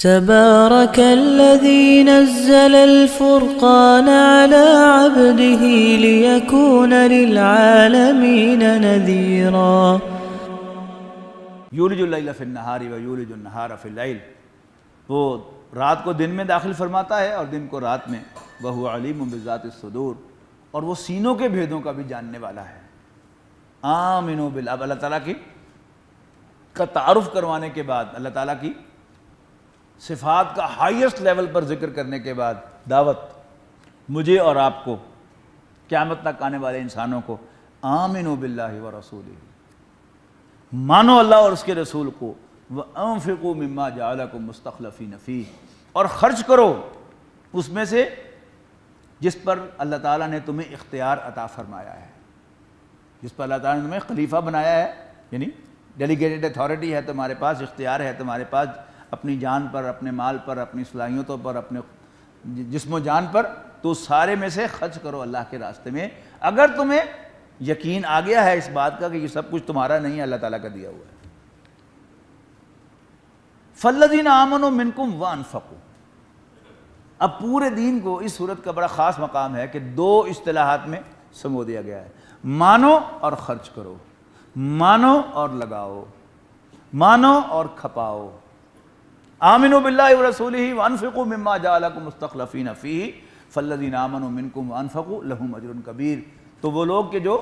تبارك الذي نزل الفرقان على عبده ليكون للعالمين نذيرا یولج اللیل فی النہار و یولج النہار فی اللیل، وہ رات کو دن میں داخل فرماتا ہے اور دن کو رات میں، وہو علیم بذات الصدور، اور وہ سینوں کے بھیدوں کا بھی جاننے والا ہے۔ آمنوا باللہ، اب اللہ تعالیٰ کا تعارف کروانے کے بعد، اللہ تعالیٰ کی صفات کا ہائیسٹ لیول پر ذکر کرنے کے بعد دعوت مجھے اور آپ کو، قیامت تک آنے والے انسانوں کو، آمنوا باللہ ورسولہ، مانو اللہ اور اس کے رسول کو، وَأَنفِقُوا مِمَّا جَعَلَكُمْ مُسْتَخْلَفِينَ فِيهِ، اور خرچ کرو اس میں سے جس پر اللہ تعالیٰ نے تمہیں اختیار عطا فرمایا ہے، جس پر اللہ تعالیٰ نے تمہیں خلیفہ بنایا ہے، یعنی ڈیلیگیٹڈ اتھارٹی ہے تمہارے پاس، اختیار ہے تمہارے پاس اپنی جان پر، اپنے مال پر، اپنی صلاحیتوں پر، اپنے جسم و جان پر، تو سارے میں سے خرچ کرو اللہ کے راستے میں، اگر تمہیں یقین آ گیا ہے اس بات کا کہ یہ سب کچھ تمہارا نہیں ہے، اللہ تعالیٰ کا دیا ہوا ہے۔ فَالَّذِينَ آمَنُوا مِنْكُمْ وَأَنفَقُوا، اب پورے دین کو اس صورت کا بڑا خاص مقام ہے کہ دو اصطلاحات میں سمو دیا گیا ہے، مانو اور خرچ کرو، مانو اور لگاؤ، مانو اور کھپاؤ۔ آمنوا باللہ ورسولہ وانفقوا مما جعلکم مستخلفین فیہ فالذین آمنوا منکم وانفقوا لہم اجر کبیر، تو وہ لوگ کہ جو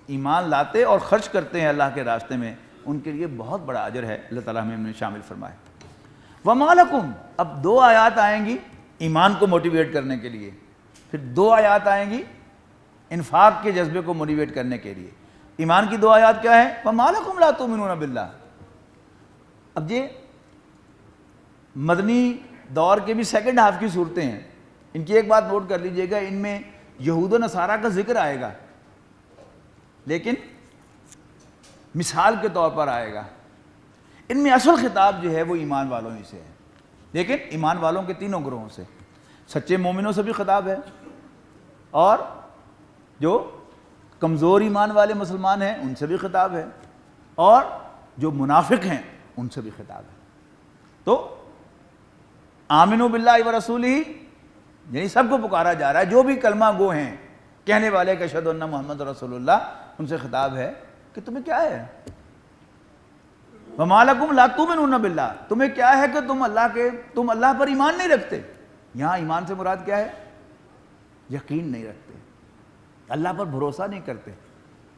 ایمان لاتے اور خرچ کرتے ہیں اللہ کے راستے میں، ان کے لیے بہت بڑا اجر ہے، اللہ تعالیٰ ہمیں شامل فرمائے۔ وما لکم، اب دو آیات آئیں گی ایمان کو موٹیویٹ کرنے کے لیے، پھر دو آیات آئیں گی انفاق کے جذبے کو موٹیویٹ کرنے کے لیے۔ ایمان کی دو آیات کیا ہے؟ وما لکم لا تؤمنون باللہ۔ اب یہ مدنی دور کے بھی سیکنڈ ہاف کی صورتیں ہیں، ان کی ایک بات نوٹ کر لیجئے گا، ان میں یہود و نصارہ کا ذکر آئے گا لیکن مثال کے طور پر آئے گا، ان میں اصل خطاب جو ہے وہ ایمان والوں ہی سے ہے، لیکن ایمان والوں کے تینوں گروہوں سے، سچے مومنوں سے بھی خطاب ہے، اور جو کمزور ایمان والے مسلمان ہیں ان سے بھی خطاب ہے، اور جو منافق ہیں ان سے بھی خطاب ہے۔ تو آمنوا باللہ ورسولہ یعنی سب کو پکارا جا رہا ہے، جو بھی کلمہ گو ہیں، کہنے والے کہ اشہد ان محمد رسول اللہ، ان سے خطاب ہے کہ تمہیں کیا ہے، وما لکم لا تؤمنون باللہ، تمہیں کیا ہے کہ تم اللہ پر ایمان نہیں رکھتے۔ یہاں ایمان سے مراد کیا ہے؟ یقین نہیں رکھتے، اللہ پر بھروسہ نہیں کرتے،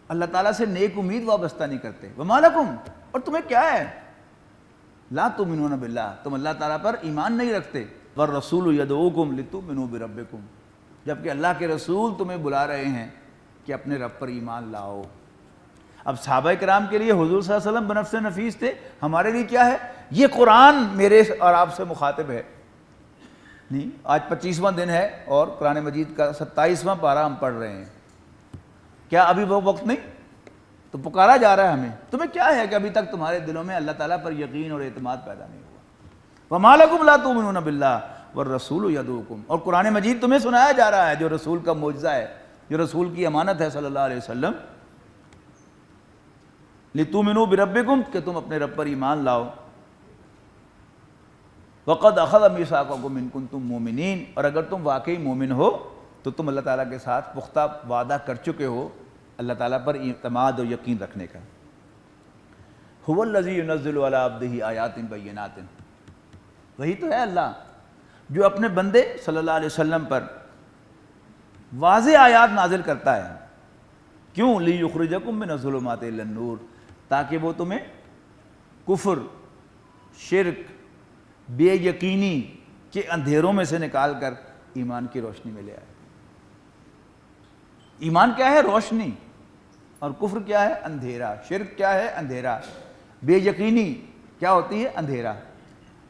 اللہ تعالیٰ سے نیک امید وابستہ نہیں کرتے۔ وما لکم، اور تمہیں کیا ہے؟ لا تؤمنون باللہ، تم اللہ تعالیٰ پر ایمان نہیں رکھتے۔ والرسول یدعوکم لتؤمنوا بربکم، جبکہ اللہ کے رسول تمہیں بلا رہے ہیں کہ اپنے رب پر ایمان لاؤ۔ اب صحابہ کرام کے لیے حضور صلی اللہ علیہ وسلم بنفس نفیس تھے، ہمارے لیے کیا ہے؟ یہ قرآن میرے اور آپ سے مخاطب ہے۔ نہیں، آج 25واں دن ہے اور قرآن مجید کا 27واں پارہ ہم پڑھ رہے ہیں، کیا ابھی وہ وقت نہیں؟ تو پکارا جا رہا ہے ہمیں، تمہیں کیا ہے کہ ابھی تک تمہارے دلوں میں اللہ تعالیٰ پر یقین اور اعتماد پیدا نہیں ہوا؟ وما لکم لا تؤمنون باللہ والرسول یدعوکم، اور قرآن مجید تمہیں سنایا جا رہا ہے جو رسول کا معجزہ ہے، جو رسول کی امانت ہے صلی اللہ علیہ وسلم، لتؤمنوا بربکم، کہ تم اپنے رب پر ایمان لاؤ۔ وقد اخذ میثاقکم ان کنتم مؤمنین، اور اگر تم واقعی مومن ہو تو تم اللہ تعالیٰ کے ساتھ پختہ وعدہ کر چکے ہو اللہ تعالیٰ پر اعتماد اور یقین رکھنے کا۔ هو الذی ینزل علی عبدہ آیات بینات، وہی تو ہے اللہ جو اپنے بندے صلی اللہ علیہ وسلم پر واضح آیات نازل کرتا ہے۔ کیوں؟ لیخرجکم من الظلمات الی النور، تاکہ وہ تمہیں کفر، شرک، بے یقینی کے اندھیروں میں سے نکال کر ایمان کی روشنی میں لے آئے۔ ایمان کیا ہے؟ روشنی، اور کفر کیا ہے؟ اندھیرا۔ شرک کیا ہے؟ اندھیرا۔ بے یقینی کیا ہوتی ہے؟ اندھیرا۔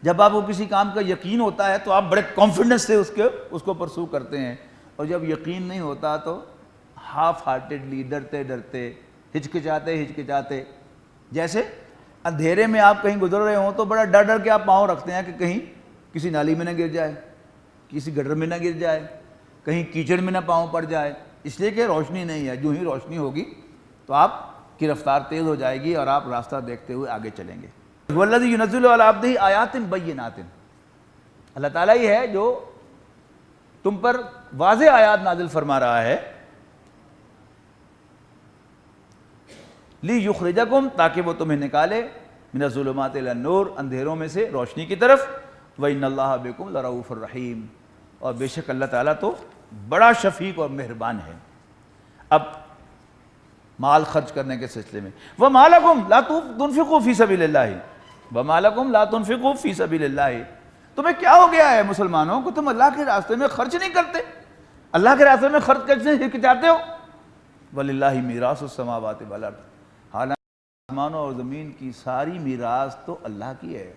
جب آپ کو کسی کام کا یقین ہوتا ہے تو آپ بڑے کانفیڈنس سے اس کو پرسو کرتے ہیں، اور جب یقین نہیں ہوتا تو ہاف ہارٹیڈلی، ڈرتے ڈرتے، ہچکچاتے، جیسے اندھیرے میں آپ کہیں گزر رہے ہوں تو بڑا ڈر ڈر کے آپ پاؤں رکھتے ہیں کہ کہیں کسی نالی میں نہ گر جائے، کسی گڈر میں نہ گر جائے، کہیں کیچڑ میں نہ پاؤں پڑ جائے، اس لیے کہ روشنی نہیں ہے۔ جو ہی روشنی ہوگی تو آپ کی رفتار تیز ہو جائے گی اور آپ راستہ دیکھتے ہوئے آگے چلیں گے۔ والذی ینزل علی عبدہ آیات بینات، اللہ تعالیٰ ہی ہے جو تم پر واضح آیات نازل فرما رہا ہے، لِیُخْرِجَکُم، تاکہ وہ تمہیں نکالے، مِنَ الظُّلُمَاتِ إِلَى النُّورِ، اندھیروں میں سے روشنی کی طرف، وَإِنَّ اللَّهَ بِكُمْ لَرَءُوفٌ الرَّحِيمٌ، اور بے شک اللہ تعالیٰ تو بڑا شفیق اور مہربان ہے۔ اب مال خرچ کرنے کے سلسلے میں، وَمَا لَكُمْ لَا تُنْفِقُوا فِي سَبِيلِ اللَّهِ، وَمَا لَكُمْ لَا تُنْفِقُوا فِي سَبِيلِ اللَّهِ، تمہیں کیا ہو گیا ہے مسلمانوں کو، تم اللہ کے راستے میں خرچ نہیں کرتے، اللہ کے راستے میں خرچ کرنے سے ہچکچاتے ہو۔ وَلِلَّهِ مِيرَاثُ السَّمَاوَاتِ وَالْأَرْضِ، حالانکہ آسمانوں اور زمین کی ساری میراث تو اللہ کی ہے۔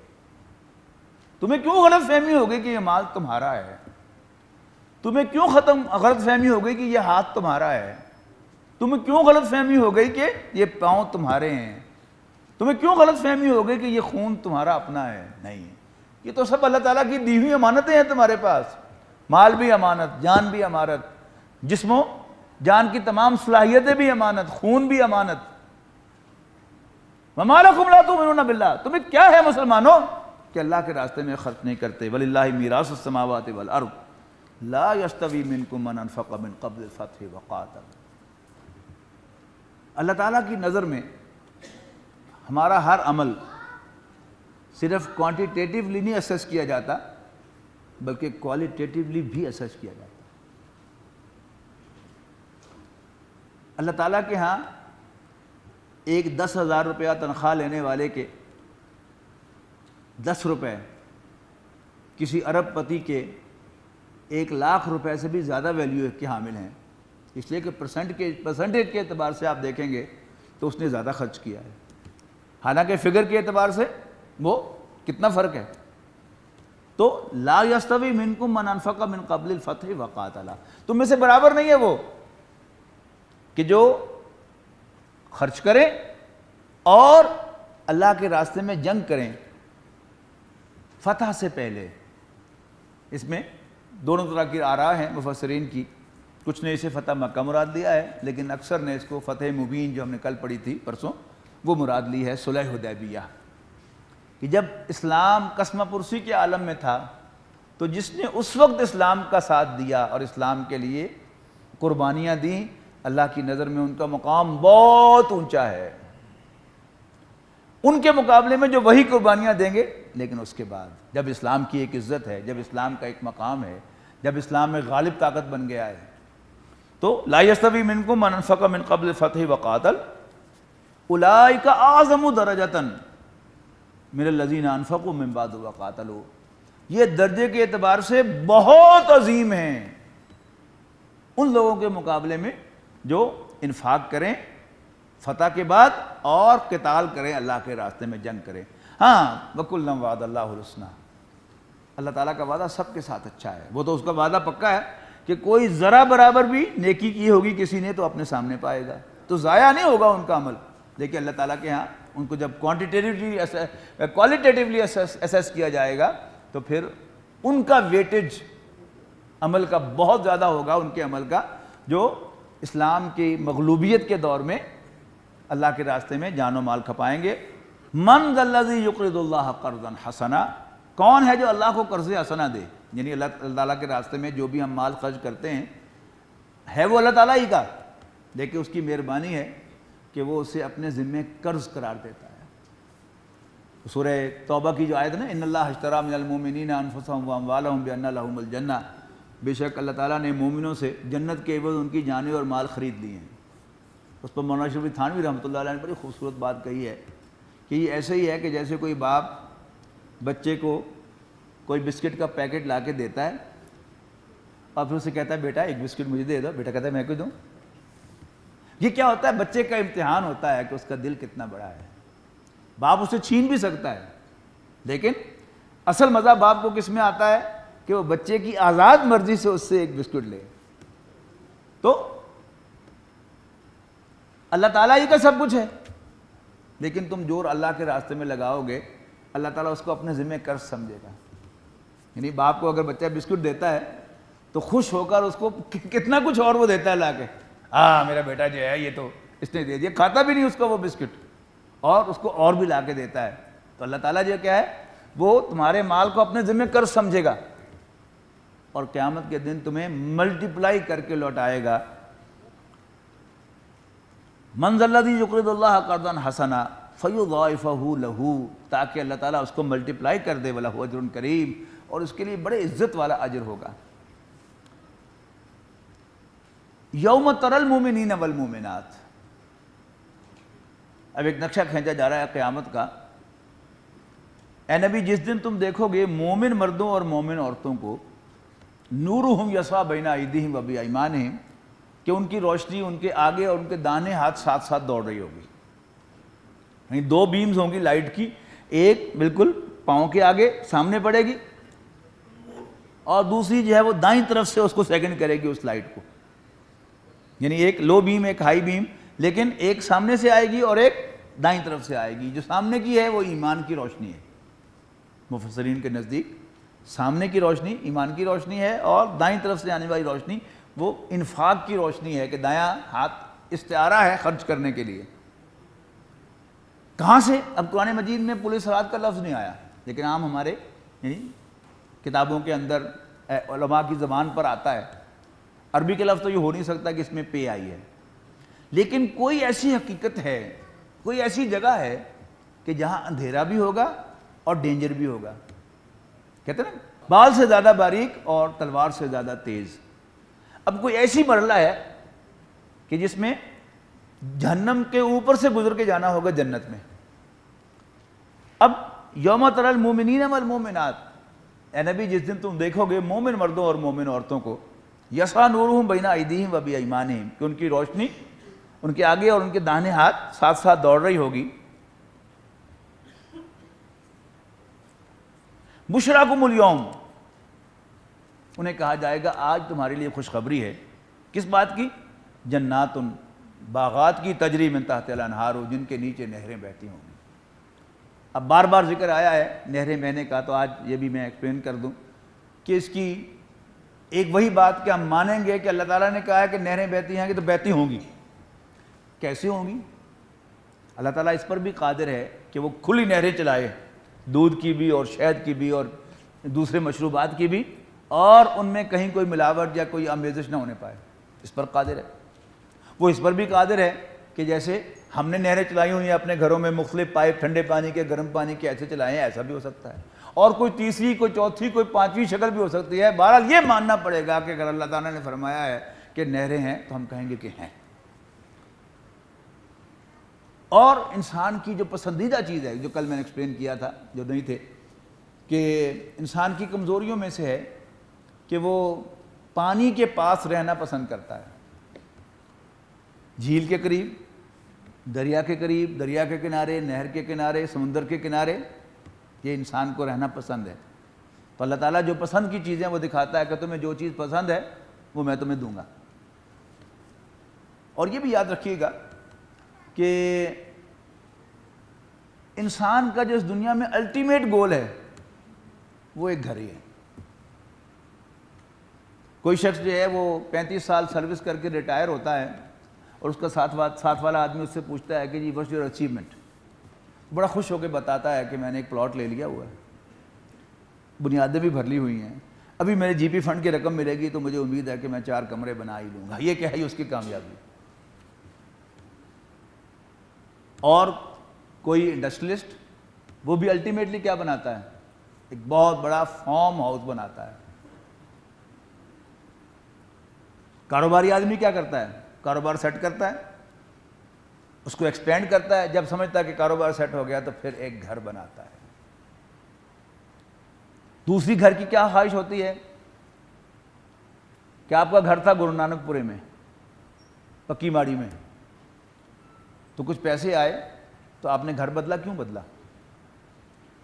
تمہیں کیوں غلط فہمی ہو گئی کہ یہ مال تمہارا ہے؟ تمہیں کیوں غلط فہمی ہو گئی کہ یہ ہاتھ تمہارا ہے؟ تمہیں کیوں غلط فہمی ہو گئی کہ یہ پاؤں تمہارے ہیں؟ تمہیں کیوں غلط فہمی ہو گئی کہ یہ خون تمہارا اپنا ہے؟ نہیں، یہ تو سب اللہ تعالیٰ کی دی ہوئی امانتیں ہیں تمہارے پاس، مال بھی امانت، جان بھی امانت، جسم و جان کی تمام صلاحیتیں بھی امانت، خون بھی امانت۔ وَمَا لَكُمْ لَا تُؤْمِنُونَ بِاللَّهِ، تمہیں کیا ہے مسلمانوں کہ اللہ کے راستے میں خرچ نہیں کرتے۔ وَلِلَّهِ مِيرَاثُ السَّمَاوَاتِ وَالْأَرْضِ لَا يَسْتَوِي مِنْكُم مَّنْ أَنفَقَ مِنْ قَبْلِ الْفَتْحِ وَقَاتَلَ۔ اللہ تعالیٰ کی نظر میں ہمارا ہر عمل صرف کوانٹیٹیولی نہیں اسیس کیا جاتا، بلکہ کوالیٹیٹیولی بھی اسیس کیا جاتا۔ اللہ تعالیٰ کے ہاں ایک 10,000 روپیہ تنخواہ لینے والے کے 10 روپے کسی ارب پتی کے 1,00,000 روپے سے بھی زیادہ ویلیو کے حامل ہیں، اس لیے کہ پرسنٹیج کے اعتبار سے آپ دیکھیں گے تو اس نے زیادہ خرچ کیا ہے، حالانکہ فگر کے اعتبار سے وہ کتنا فرق ہے۔ تو لا یستوی منکم من انفق من قبل الفتح وقاتل، تم میں سے برابر نہیں ہے وہ کہ جو خرچ کریں اور اللہ کے راستے میں جنگ کریں فتح سے پہلے۔ اس میں دونوں طرح کی آراء ہیں مفسرین کی، کچھ نے اسے فتح مکہ مراد لیا ہے، لیکن اکثر نے اس کو فتح مبین جو ہم نے کل پڑھی تھی پرسوں وہ مراد لی ہے، صلح حدیبیہ، کہ جب اسلام قسمہ پرسی کے عالم میں تھا تو جس نے اس وقت اسلام کا ساتھ دیا اور اسلام کے لیے قربانیاں دیں، اللہ کی نظر میں ان کا مقام بہت اونچا ہے، ان کے مقابلے میں جو وہی قربانیاں دیں گے، لیکن اس کے بعد جب اسلام کی ایک عزت ہے، جب اسلام کا ایک مقام ہے، جب اسلام میں غالب طاقت بن گیا ہے، تو لا یستوی منکم من انفق من قبل الفتح وقاتل اولئک اعظم درجۃ من الذین انفقوا من بعد وقاتلوا، یہ درجے کے اعتبار سے بہت عظیم ہیں ان لوگوں کے مقابلے میں جو انفاق کریں فتح کے بعد اور قتال کریں، اللہ کے راستے میں جنگ کریں۔ ہاں وَكُلًّا وَعَدَ اللَّهُ الْحُسْنَىٰ، اللہ تعالیٰ کا وعدہ سب کے ساتھ اچھا ہے، وہ تو اس کا وعدہ پکا ہے کہ کوئی ذرا برابر بھی نیکی کی ہوگی کسی نے تو اپنے سامنے پائے گا، تو ضائع نہیں ہوگا ان کا عمل۔ لیکن اللہ تعالیٰ کے ہاں ان کو جب کوالیٹیٹیولی اسیس کیا جائے گا تو پھر ان کا ویٹیج عمل کا بہت زیادہ ہوگا، ان کے عمل کا جو اسلام کی مغلوبیت کے دور میں اللہ کے راستے میں جان و مال کھپائیں گے۔ من ذا الذی یقرض اللہ قرضا حسنا، کون ہے جو اللہ کو قرض حسنا دے، یعنی اللہ تعالیٰ کے راستے میں جو بھی ہم مال خرچ کرتے ہیں ہے وہ اللہ تعالیٰ ہی کا، لیکن اس کی مہربانی ہے کہ وہ اسے اپنے ذمے قرض قرار دیتا ہے۔ سورہ توبہ کی جو آیت ہے نا، ان اللہ اشتری من المؤمنین انفسهم واموالهم بان لهم الجنہ، بے شک اللہ تعالیٰ نے مومنوں سے جنت کے عوض ان کی جانیں اور مال خرید لیے ہیں۔ اس پر مولانا شریف تھانوی رحمۃ اللہ علیہ نے بڑی خوبصورت بات کہی ہے کہ یہ ایسے ہی ہے کہ جیسے کوئی باپ بچے کو کوئی بسکٹ کا پیکٹ لا کے دیتا ہے اور پھر اسے کہتا ہے بیٹا ایک بسکٹ مجھے دے دو، بیٹا کہتا ہے میں کیوں دوں۔ یہ کیا ہوتا ہے؟ بچے کا امتحان ہوتا ہے کہ اس کا دل کتنا بڑا ہے۔ باپ اسے چھین بھی سکتا ہے، لیکن اصل مزہ باپ کو کس میں آتا ہے کہ وہ بچے کی آزاد مرضی سے اس سے ایک بسکٹ لے۔ تو اللہ تعالیٰ ہی کا سب کچھ ہے، لیکن تم جور اللہ کے راستے میں لگاؤ گے، اللہ تعالیٰ اس کو اپنے ذمہ قرض سمجھے گا۔ یعنی باپ کو اگر بچہ بسکٹ دیتا ہے تو خوش ہو کر اس کو کتنا کچھ اور وہ دیتا ہے لا کے، ہاں میرا بیٹا جو ہے یہ تو اس نے دے دیا، کھاتا بھی نہیں اس کا وہ بسکٹ اور اس کو اور بھی لا کے دیتا ہے۔ تو اللہ تعالیٰ جو کیا ہے وہ تمہارے مال کو اپنے ذمہ قرض سمجھے گا اور قیامت کے دن تمہیں ملٹیپلائی کر کے لوٹائے گا. من ذا الذی یقرض اللہ قرضا حسنا فیضاعفہ لہ، تاکہ اللہ تعالیٰ اس کو ملٹیپلائی کر دے، وَلَہُ اجر کریم، اور اس کے لیے بڑے عزت والا اجر ہوگا. یوم تری المؤمنین والمؤمنات، اب ایک نقشہ کھینچا جا رہا ہے قیامت کا. اے نبی، جس دن تم دیکھو گے مومن مردوں اور مومن عورتوں کو، نورہم یسعی بین ایدیہم و بایمانہم، کہ ان کی روشنی ان کے آگے اور ان کے دانے ہاتھ ساتھ ساتھ دوڑ رہی ہوگی. یعنی دو بیمز ہوں گی لائٹ کی، ایک بالکل پاؤں کے آگے سامنے پڑے گی اور دوسری جو ہے وہ دائیں طرف سے اس کو سیکنڈ کرے گی اس لائٹ کو. یعنی ایک لو بیم ایک ہائی بیم، لیکن ایک سامنے سے آئے گی اور ایک دائیں طرف سے آئے گی. جو سامنے کی ہے وہ ایمان کی روشنی ہے. مفسرین کے نزدیک سامنے کی روشنی ایمان کی روشنی ہے اور دائیں طرف سے آنے والی روشنی وہ انفاق کی روشنی ہے، کہ دایاں ہاتھ استعارہ ہے خرچ کرنے کے لیے. کہاں سے؟ اب قرآن مجید میں پولیس رات کا لفظ نہیں آیا، لیکن عام ہمارے یعنی کتابوں کے اندر علماء کی زبان پر آتا ہے. عربی کے لفظ تو یہ ہو نہیں سکتا کہ اس میں پے آئی ہے، لیکن کوئی ایسی حقیقت ہے، کوئی ایسی جگہ ہے کہ جہاں اندھیرا بھی ہوگا اور ڈینجر بھی ہوگا. کہتے ہیں نا بال سے زیادہ باریک اور تلوار سے زیادہ تیز. اب کوئی ایسی مرحلہ ہے کہ جس میں جہنم کے اوپر سے گزر کے جانا ہوگا جنت میں. اب یوم تری المؤمنین والمؤمنات، اے نبی جس دن تم دیکھو گے مومن مردوں اور مومن عورتوں کو، یسعی نورہم بین ایدیہم و بایمانہم، کہ ان کی روشنی ان کے آگے اور ان کے داہنے ہاتھ ساتھ ساتھ دوڑ رہی ہوگی. بشراکم الیوم، انہیں کہا جائے گا آج تمہارے لیے خوشخبری ہے. کس بات کی؟ جنات، باغات کی، تجری من تحت الانہار، جن کے نیچے نہریں بہتی ہوں گی. اب بار بار ذکر آیا ہے نہریں بہنے کا، تو آج یہ بھی میں ایکسپلین کر دوں کہ اس کی ایک وہی بات کہ ہم مانیں گے کہ اللہ تعالیٰ نے کہا ہے کہ نہریں بہتی ہیں کہ تو بہتی ہوں گی. کیسے ہوں گی؟ اللہ تعالیٰ اس پر بھی قادر ہے کہ وہ کھلی نہریں چلائے، دودھ کی بھی اور شہد کی بھی اور دوسرے مشروبات کی بھی، اور ان میں کہیں کوئی ملاوٹ یا کوئی آمیزش نہ ہونے پائے. اس پر قادر ہے. وہ اس پر بھی قادر ہے کہ جیسے ہم نے نہریں چلائی ہوئی ہیں اپنے گھروں میں، مختلف پائپ ٹھنڈے پانی کے گرم پانی کے ایسے چلائے ہیں، ایسا بھی ہو سکتا ہے. اور کوئی تیسری کوئی چوتھی کوئی پانچویں شکل بھی ہو سکتی ہے. بہرحال یہ ماننا پڑے گا کہ اگر اللہ تعالیٰ نے فرمایا ہے کہ نہریں ہیں تو ہم کہیں گے کہ ہیں. اور انسان کی جو پسندیدہ چیز ہے، جو کل میں نے ایکسپلین کیا تھا جو نہیں تھے، کہ انسان کی کمزوریوں میں سے ہے کہ وہ پانی کے پاس رہنا پسند کرتا ہے. جھیل کے قریب، دریا کے قریب، دریا کے کنارے، نہر کے کنارے، سمندر کے کنارے، یہ انسان کو رہنا پسند ہے. تو اللہ تعالیٰ جو پسند کی چیزیں وہ دکھاتا ہے کہ تمہیں جو چیز پسند ہے وہ میں تمہیں دوں گا. اور یہ بھی یاد رکھیے گا کہ انسان کا جو اس دنیا میں الٹیمیٹ گول ہے وہ ایک گھر ہی ہے. کوئی شخص جو ہے وہ 35 سال سروس کر کے ریٹائر ہوتا ہے اور اس کا ساتھ والا آدمی اس سے پوچھتا ہے کہ جی واٹس یور اچیومنٹ. بڑا خوش ہو کے بتاتا ہے کہ میں نے ایک پلاٹ لے لیا ہوا ہے، بنیادیں بھی بھر لی ہوئی ہیں، ابھی میرے جی پی فنڈ کی رقم ملے گی تو مجھے امید ہے کہ میں 4 کمرے بنا ہی لوں گا. یہ کیا ہے اس کی کامیابی. اور کوئی انڈسٹریلسٹ وہ بھی الٹیمیٹلی کیا بناتا ہے؟ ایک بہت بڑا فارم ہاؤس بناتا ہے. کاروباری آدمی کیا کرتا ہے؟ کاروبار سیٹ کرتا ہے، اس کو ایکسپینڈ کرتا ہے، جب سمجھتا ہے کہ کاروبار سیٹ ہو گیا تو پھر ایک گھر بناتا ہے. دوسری گھر کی کیا خواہش ہوتی ہے کہ آپ کا گھر تھا گرو نانک پورے میں، پکی ماڑی میں، تو کچھ پیسے آئے تو آپ نے گھر بدلا. کیوں بدلا؟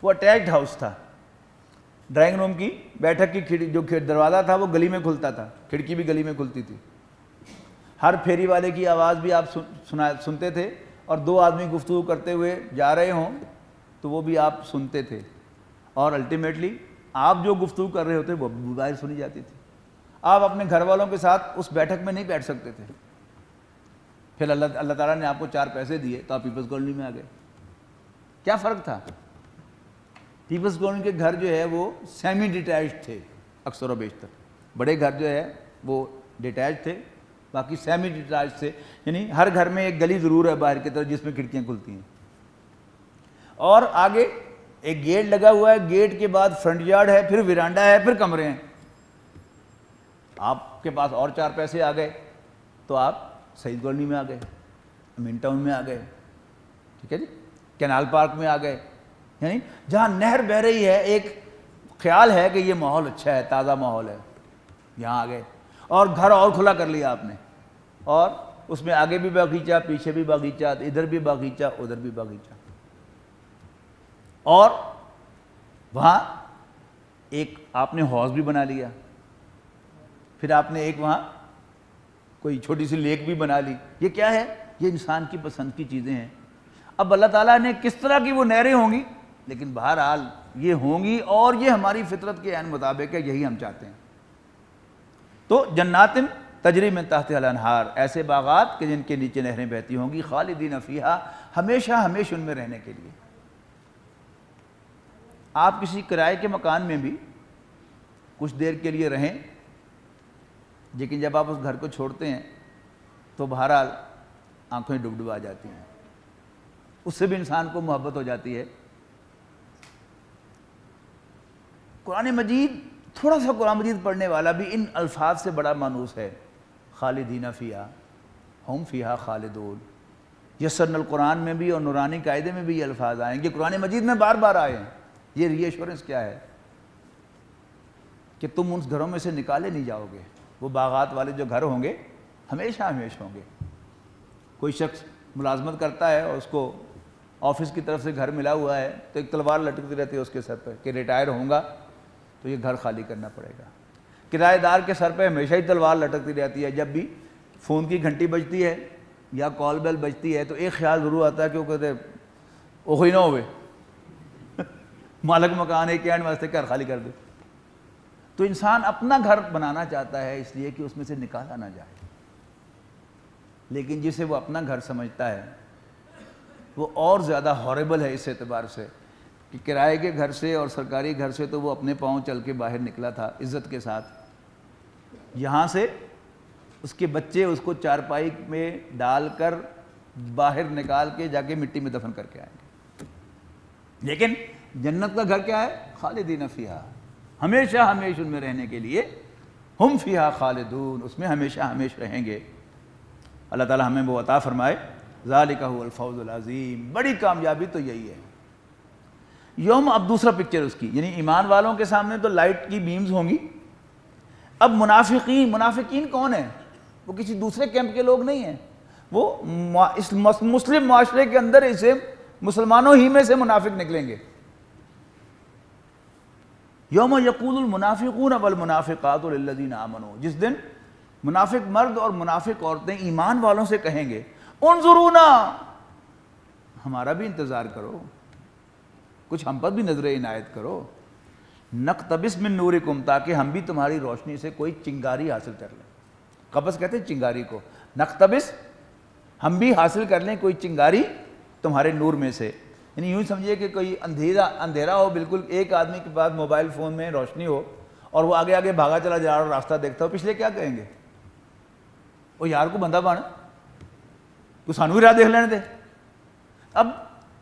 وہ اٹیچڈ ہاؤس تھا. ڈرائنگ روم کی بیٹھک کی جو دروازہ تھا وہ گلی میں کھلتا تھا، کھڑکی بھی گلی میں کھلتی تھی. ہر پھیری والے کی آواز بھی آپ سنتے تھے، اور 2 آدمی گفتگو کرتے ہوئے جا رہے ہوں تو وہ بھی آپ سنتے تھے. اور الٹیمیٹلی آپ جو گفتگو کر رہے ہوتے وہ باہر سنی جاتی تھی. آپ اپنے گھر والوں کے ساتھ اس بیٹھک میں نہیں بیٹھ سکتے تھے. پھر اللہ تعالیٰ نے آپ کو 4 پیسے دیے تو آپ پیپلز کالونی میں آ گئے. کیا فرق تھا؟ پیپلز کالونی کے گھر جو ہے وہ سیمی ڈیٹیچڈ تھے اکثر و بیشتر، بڑے گھر جو ہے وہ ڈیٹیچ تھے، باقی سیمی ڈیٹیچ تھے، یعنی ہر گھر میں ایک گلی ضرور ہے باہر کی طرف جس میں کھڑکیاں کھلتی ہیں، اور آگے ایک گیٹ لگا ہوا ہے، گیٹ کے بعد فرنٹ یارڈ ہے، پھر ویرانڈا ہے، پھر کمرے ہیں۔ آپ کے پاس اور 4 پیسے آ گئے تو آپ سعید کالونی میں آ گئے، امین ٹاؤن میں آ گئے، ٹھیک ہے جی، کینال پارک میں آ گئے، یعنی جہاں نہر بہہ رہی ہے، ایک خیال ہے کہ یہ ماحول اچھا ہے، تازہ ماحول ہے، یہاں آ گئے، اور گھر اور کھلا کر لیا آپ نے، اور اس میں آگے بھی باغیچہ، پیچھے بھی باغیچہ، ادھر بھی باغیچہ، ادھر بھی باغیچہ، اور وہاں ایک آپ نے ہاؤس بھی بنا لیا، پھر آپ نے ایک وہاں کوئی چھوٹی سی لیک بھی بنا لی۔ یہ کیا ہے؟ یہ انسان کی پسند کی چیزیں ہیں۔ اب اللہ تعالیٰ نے کس طرح کی وہ نہریں ہوں گی، لیکن بہرحال یہ ہوں گی، اور یہ ہماری فطرت کے عین مطابق ہے، یہی ہم چاہتے ہیں۔ تو جنات تجری من تحتها الانہار، ایسے باغات کہ جن کے نیچے نہریں بہتی ہوں گی، خالدین فیہا، ہمیشہ ہمیشہ ان میں رہنے کے لیے۔ آپ کسی کرائے کے مکان میں بھی کچھ دیر کے لیے رہیں، لیکن جب آپ اس گھر کو چھوڑتے ہیں تو بہرحال آنکھیں ڈب آ جاتی ہیں، اس سے بھی انسان کو محبت ہو جاتی ہے۔ قرآن مجید، تھوڑا سا قرآن مجید پڑھنے والا بھی ان الفاظ سے بڑا مانوس ہے، خالدین فیہا، ہم فیہا خالدون۔ یسرنا القرآن میں بھی اور نورانی قاعدے میں بھی یہ الفاظ آئیں گے، قرآن مجید میں بار بار آئے ہیں۔ یہ ری ایشورنس کیا ہے کہ تم ان گھروں میں سے نکالے نہیں جاؤ گے۔ وہ باغات والے جو گھر ہوں گے ہمیشہ ہمیشہ ہوں گے۔ کوئی شخص ملازمت کرتا ہے اور اس کو آفس کی طرف سے گھر ملا ہوا ہے تو ایک تلوار لٹکتی رہتی ہے اس کے سر پہ کہ ریٹائر ہوں گا تو یہ گھر خالی کرنا پڑے گا۔ کرایہ دار کے سر پہ ہمیشہ ہی تلوار لٹکتی رہتی ہے، جب بھی فون کی گھنٹی بجتی ہے یا کال بیل بجتی ہے تو ایک خیال ضرور آتا ہے کہ وہ کہتے اوہی نہ ہوئے، مالک مکان ایک اینڈ واسطے گھر خالی کر دے۔ تو انسان اپنا گھر بنانا چاہتا ہے اس لیے کہ اس میں سے نکالا نہ جائے، لیکن جسے وہ اپنا گھر سمجھتا ہے وہ اور زیادہ ہاربل ہے اس اعتبار سے کہ کرائے کے گھر سے اور سرکاری گھر سے تو وہ اپنے پاؤں چل کے باہر نکلا تھا عزت کے ساتھ، یہاں سے اس کے بچے اس کو چارپائی میں ڈال کر باہر نکال کے جا کے مٹی میں دفن کر کے آئیں گے۔ لیکن جنت کا گھر کیا ہے؟ خالدین فیہا، ہمیشہ ہمیشہ ان میں رہنے کے لیے، ہم فیہا خالدون، اس میں ہمیشہ ہمیشہ رہیں گے۔ اللہ تعالی ہمیں وہ عطا فرمائے۔ ذالک هو الفوز العظیم، بڑی کامیابی تو یہی ہے۔ یوم، اب دوسرا پکچر اس کی، یعنی ایمان والوں کے سامنے تو لائٹ کی بیمز ہوں گی۔ اب منافقین کون ہیں؟ وہ کسی دوسرے کیمپ کے لوگ نہیں ہیں، وہ اس مسلم معاشرے کے اندر اسے مسلمانوں ہی میں سے منافق نکلیں گے۔ یوم یقول المنافقون والمنافقات للذین آمنوا، جس دن منافق مرد اور منافق عورتیں ایمان والوں سے کہیں گے انظرونا، ہمارا بھی انتظار کرو، کچھ ہم پر بھی نظر عنایت کرو، نقتبس من نورکم، تاکہ ہم بھی تمہاری روشنی سے کوئی چنگاری حاصل کر لیں۔ قبض کہتے ہیں چنگاری کو، نقتبس، ہم بھی حاصل کر لیں کوئی چنگاری تمہارے نور میں سے۔ یعنی یوں سمجھیے کہ کوئی اندھیرا ہو، بالکل ایک آدمی کے پاس موبائل فون میں روشنی ہو اور وہ آگے آگے بھاگا چلا جا رہا اور راستہ دیکھتا ہو، پچھلے کیا کہیں گے؟ وہ یار کو بندہ بان، تو سانو بھی راہ دیکھ لینے دے۔ اب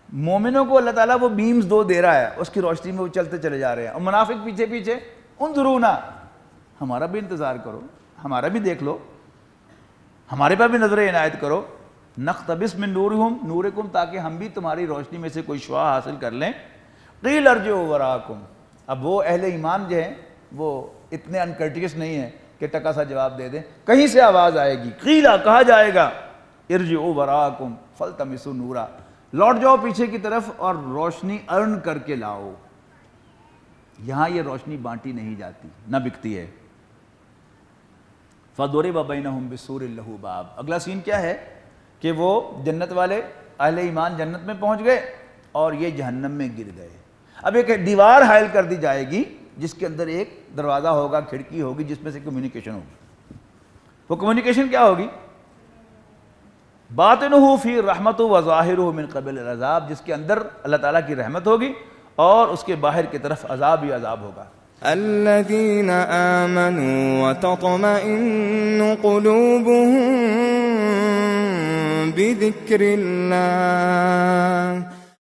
مومنوں کو اللہ تعالیٰ وہ بیمز دو دے رہا ہے، اس کی روشنی میں وہ چلتے چلے جا رہے ہیں، اور منافق پیچھے پیچھے انظرونا، ہمارا بھی انتظار کرو، ہمارا بھی دیکھ لو، ہمارے پاس بھی نظر عنایت کرو، نقتبس من نورکم، تاکہ ہم بھی تمہاری روشنی میں سے کوئی شعاع حاصل کر لیں۔ قیل ارجعوا وراءکم، اب وہ اہل ایمان جو ہیں وہ اتنے انکرٹیس نہیں ہیں کہ ٹکا سا جواب دے دیں، کہیں سے آواز آئے گی، قیلا، کہا جائے گا، ارجعوا وراءکم فالتمسوا نورا، لوٹ جاؤ پیچھے کی طرف اور روشنی ارن کر کے لاؤ۔ یہاں یہ روشنی بانٹی نہیں جاتی، نہ بکتی ہے۔ فَضُرِبَ بَيْنَهُمْ بِسُورٍ لَهُ بَابٌ، اگلا سین کیا ہے کہ وہ جنت والے اہل ایمان جنت میں پہنچ گئے اور یہ جہنم میں گر گئے۔ اب ایک دیوار حائل کر دی جائے گی جس کے اندر ایک دروازہ ہوگا، کھڑکی ہوگی، جس میں سے کمیونیکیشن ہوگی۔ وہ کمیونیکیشن کیا ہوگی؟ باطنہ فی رحمت و ظاہرہ من قبل العذاب، جس کے اندر اللہ تعالیٰ کی رحمت ہوگی اور اس کے باہر کی طرف عذاب ہی عذاب ہوگا. الذين آمنوا وتطمئن قلوبهم بذكر الله